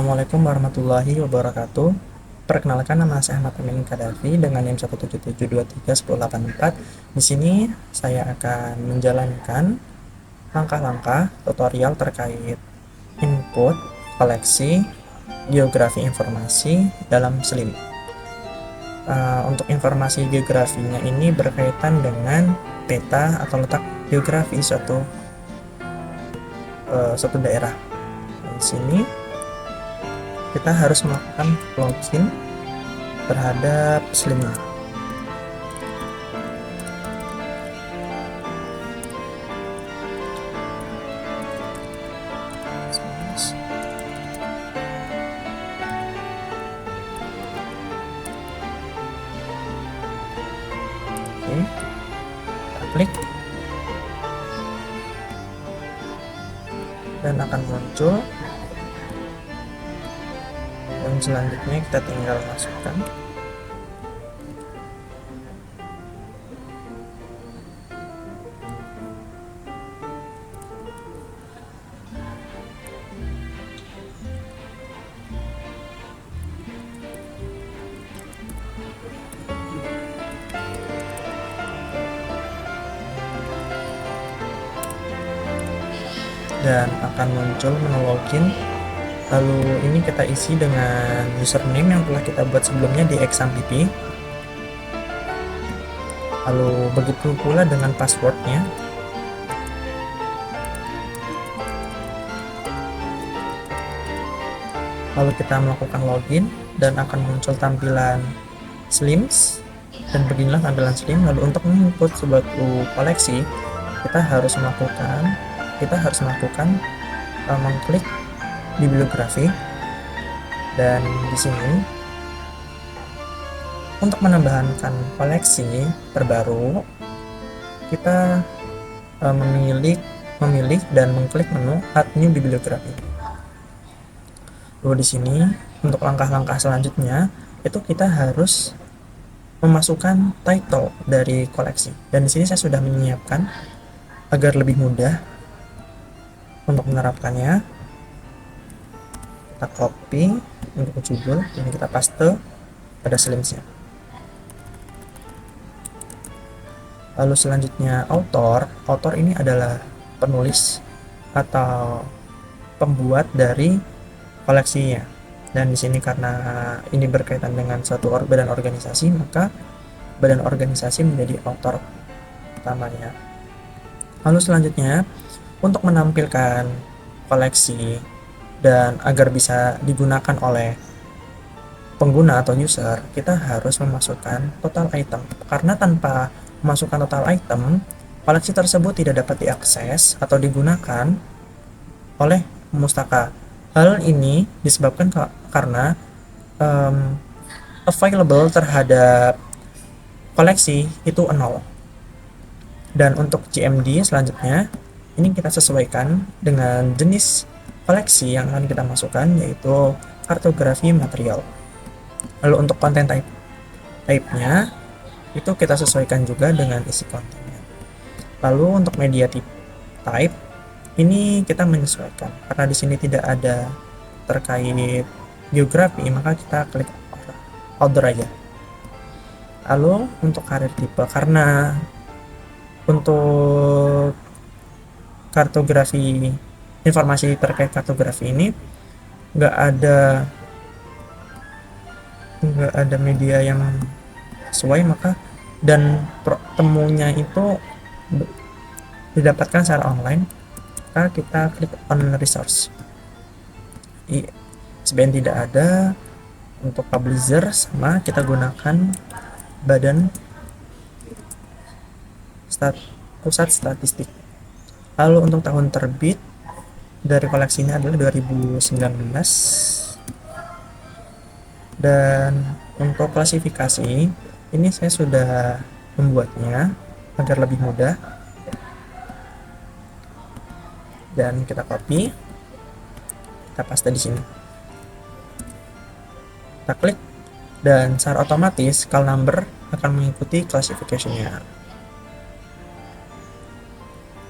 Assalamualaikum warahmatullahi wabarakatuh. Perkenalkan, nama saya Ahmad Amin Kadafi dengan NIM 177231084. Di sini saya akan menjalankan langkah-langkah tutorial terkait input koleksi geografi informasi dalam SLIM. Untuk informasi geografinya ini berkaitan dengan peta atau letak geografi suatu daerah. Di sini kita harus melakukan login terhadap SLIM. Oke, kita klik dan akan muncul, dan selanjutnya kita tinggal masukkan dan akan muncul menu login. Lalu ini kita isi dengan username yang telah kita buat sebelumnya di exam.pp. Lalu begitu pula dengan passwordnya. Lalu kita melakukan login dan akan muncul tampilan SLIMS, dan beginilah tampilan SLIM. Lalu untuk menginput suatu koleksi kita harus melakukan mengklik bibliografi, dan di sini untuk menambahkan koleksi terbaru kita memilih dan mengklik menu Add New Bibliography. Lalu di sini untuk langkah-langkah selanjutnya itu kita harus memasukkan title dari koleksi, dan di sini saya sudah menyiapkan agar lebih mudah untuk menerapkannya. Kita copy untuk judul, ini kita paste pada SLIMS-nya. Lalu selanjutnya author ini adalah penulis atau pembuat dari koleksinya, dan di sini karena ini berkaitan dengan suatu badan organisasi, maka badan organisasi menjadi author utamanya. Lalu selanjutnya untuk menampilkan koleksi dan agar bisa digunakan oleh pengguna atau user, kita harus memasukkan total item, karena tanpa memasukkan total item, koleksi tersebut tidak dapat diakses atau digunakan oleh pemustaka. Hal ini disebabkan karena available terhadap koleksi itu 0. Dan untuk GMD selanjutnya ini kita sesuaikan dengan jenis koleksi yang akan kita masukkan, yaitu kartografi material. Lalu untuk konten type-nya itu kita sesuaikan juga dengan isi kontennya. Lalu untuk media type ini kita menyesuaikan, karena di sini tidak ada terkait geografi, maka kita klik order aja. Lalu untuk karir tipe, karena untuk kartografi, informasi terkait kartografi ini nggak ada media yang sesuai, maka dan temunya itu didapatkan secara online, maka kita klik on resource. Sebenarnya tidak ada. Untuk publisher sama, kita gunakan badan pusat statistik. Lalu untuk tahun terbit dari koleksinya adalah 2019, dan untuk klasifikasi ini saya sudah membuatnya agar lebih mudah, dan kita copy, kita paste di sini, kita klik, dan secara otomatis call number akan mengikuti classification-nya.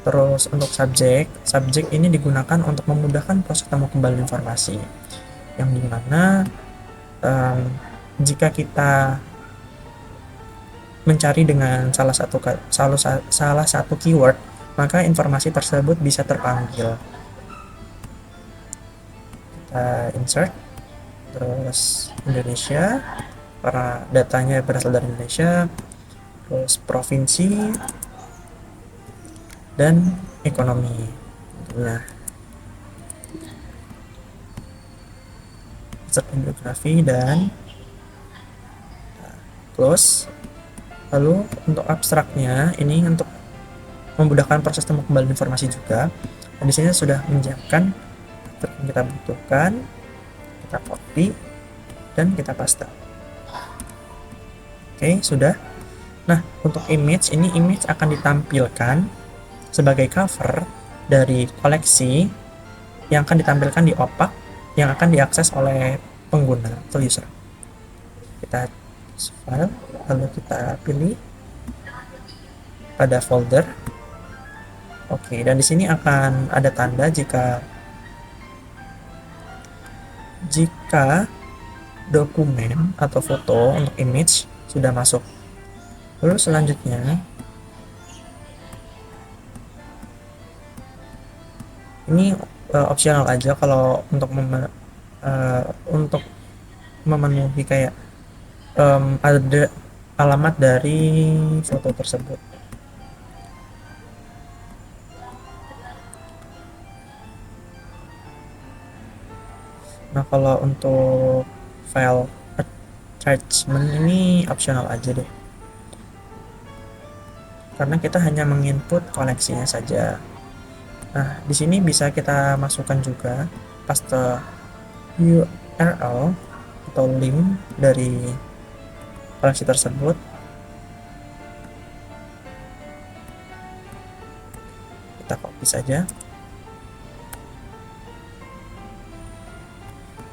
Terus untuk subjek ini digunakan untuk memudahkan proses temu kembali informasi. yang dimana jika kita mencari dengan salah satu keyword, maka informasi tersebut bisa terpanggil. Kita insert, terus Indonesia, para datanya berasal dari Indonesia, terus provinsi dan ekonomi. Nah, insert bibliografi dan close. Lalu untuk abstraknya ini untuk memudahkan proses temu kembali informasi juga. Dan di sini sudah menyiapkan yang kita butuhkan, kita copy dan kita paste. Oke, sudah. Nah, untuk image ini, image akan ditampilkan sebagai cover dari koleksi yang akan ditampilkan di opak yang akan diakses oleh pengguna atau user. Kita file, lalu kita pilih pada folder. Oke, dan di sini akan ada tanda jika dokumen atau foto untuk image sudah masuk. Lalu selanjutnya ini opsional aja kalau untuk memenuhi kayak ada alamat dari foto tersebut. Nah, kalau untuk file attachment ini opsional aja deh, karena kita hanya menginput koleksinya saja. Nah, di sini bisa kita masukkan juga paste URL atau link dari koleksi tersebut. Kita copy saja.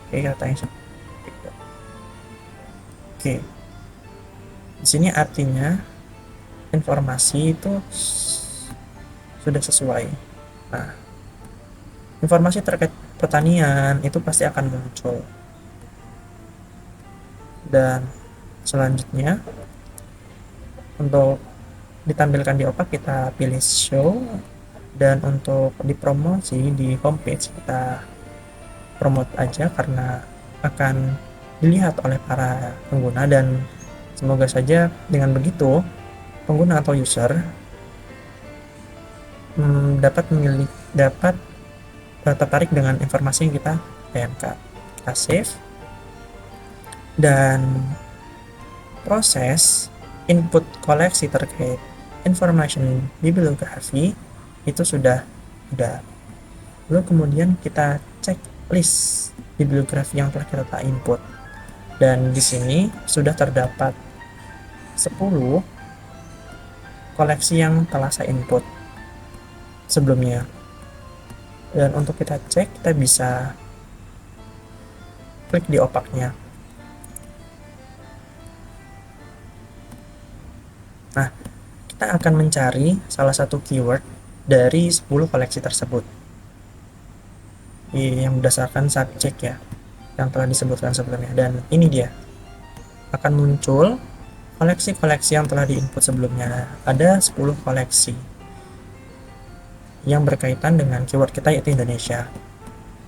Oke, katanya. Oke. Di sini artinya informasi itu sudah sesuai. Nah, informasi terkait pertanian itu pasti akan muncul. Dan selanjutnya untuk ditampilkan di opak kita pilih show, dan untuk dipromosi di homepage kita promote aja karena akan dilihat oleh para pengguna, dan semoga saja dengan begitu pengguna atau user dapat tertarik dengan informasi yang kita tayangkan. Kita save, dan proses input koleksi terkait information bibliografi itu sudah ada. Lalu kemudian kita cek list bibliografi yang telah kita input, dan di sini sudah terdapat 10 koleksi yang telah saya input sebelumnya. Dan untuk kita cek, kita bisa klik di opaknya. Nah, kita akan mencari salah satu keyword dari 10 koleksi tersebut yang berdasarkan subjek ya, yang telah disebutkan sebelumnya. Dan ini dia, akan muncul koleksi-koleksi yang telah diinput sebelumnya. Ada 10 koleksi yang berkaitan dengan keyword kita, yaitu Indonesia.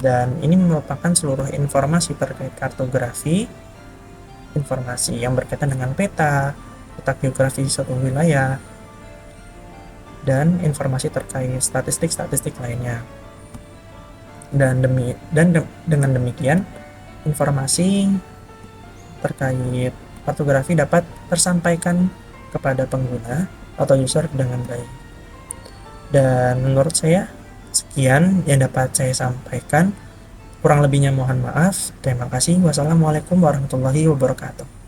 Dan ini merupakan seluruh informasi terkait kartografi, informasi yang berkaitan dengan peta geografi suatu wilayah, dan informasi terkait statistik lainnya. Dan dengan demikian informasi terkait kartografi dapat tersampaikan kepada pengguna atau user dengan baik. Dan menurut saya sekian yang dapat saya sampaikan. Kurang lebihnya mohon maaf. Terima kasih. Wassalamualaikum warahmatullahi wabarakatuh.